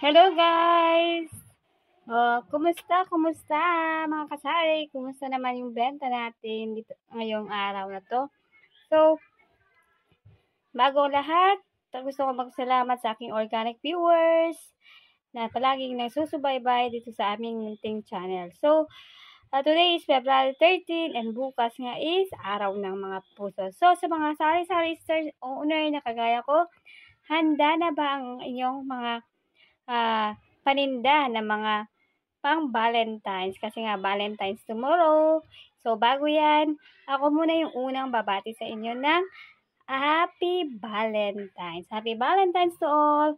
Hello guys! Kumusta? Kumusta mga kasari? Kumusta naman yung benta natin dito ngayong araw na to? So, bago lahat, gusto ko magsalamat sa aking organic viewers na palaging nagsusubaybay dito sa aming munting channel. So, today is February 13 and bukas nga is araw ng mga puso. So, sa mga sari-sari stores owner na kagaya ko, handa na ba ang inyong mga paninda na mga pang Valentine's? Kasi nga Valentine's tomorrow. So, bago yan, ako muna yung unang babati sa inyo ng Happy Valentine's. Happy Valentine's to all.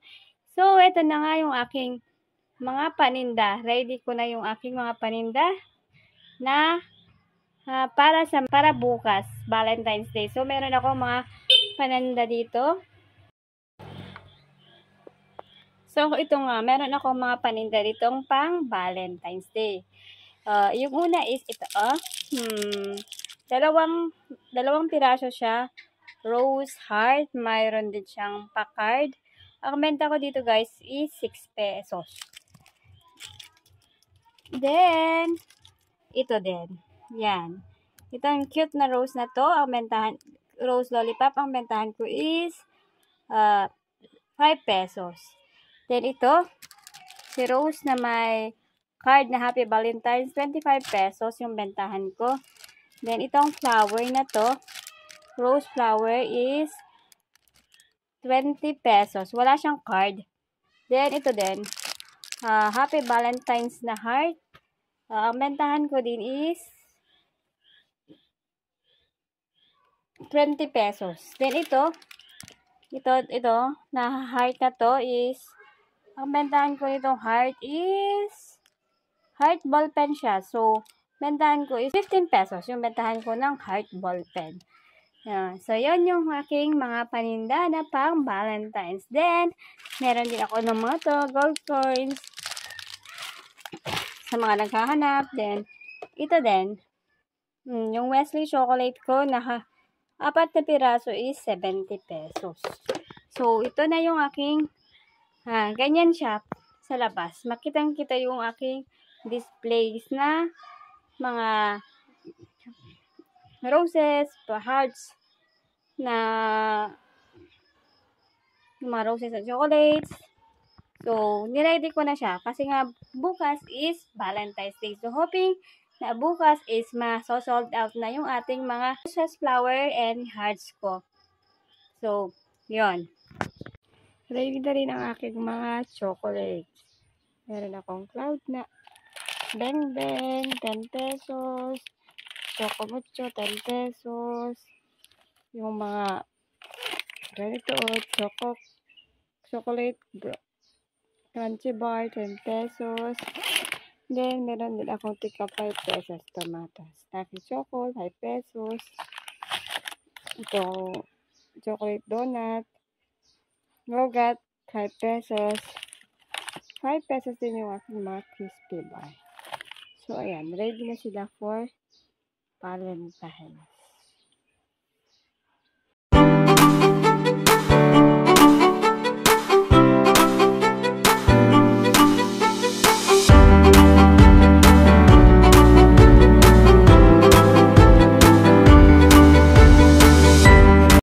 So, ito na nga yung aking mga paninda. Ready ko na yung aking mga paninda na para bukas, Valentine's Day. So, meron ako mga paninda dito. So, ito nga, meron ako mga paninda ditong pang Valentine's Day. Yung una is ito, dalawang piraso siya, rose heart, mayroon din siyang pa-card. Ang benta ko dito guys is 6 pesos. Then, ito din. Yan. Ito ang cute na rose na to, rose lollipop, ang bentahan ko is 5 pesos. Then ito, si Rose na may card na Happy Valentine's, 25 pesos yung bentahan ko. Then itong flower na to, rose flower is 20 pesos. Wala siyang card. Then ito din, Happy Valentine's na heart. Ang bentahan ko din is 20 pesos. Then ito na heart na to is, ang bentahan ko nitong heart is, heart ball pen siya. So, bentahan ko is 15 pesos. Yung bentahan ko ng heart ball pen. Yan. So, yun yung aking mga paninda na pang Valentine's. Then, meron din ako ng mga to, gold coins. Sa mga naghahanap. Then, ito din. Yung Wesley chocolate ko na 4 na piraso is 70 pesos. So, ito na yung aking ganyan siya sa labas. Makitang-kita yung aking displays na mga roses, hearts, na mga roses at chocolates. So, niready ko na siya kasi nga bukas is Valentine's Day. So, hoping na bukas is ma-sold out na yung ating mga roses, flower, and hearts ko. So, yon. Ready na rin ang aking mga chocolates. Meron akong cloud na Beng Beng, 10 pesos. Choco Mucho, 10 pesos. Yung mga ganito, chocolate crunchy bar, 10 pesos. Then, meron din akong tika 5 pesos tomatas. Taki Choco, 5 pesos. Itong chocolate donut. Nougat, 5 pesos. 5 pesos din yung aking mga crispy bar. So, ayan. Ready na sila for Valentine's.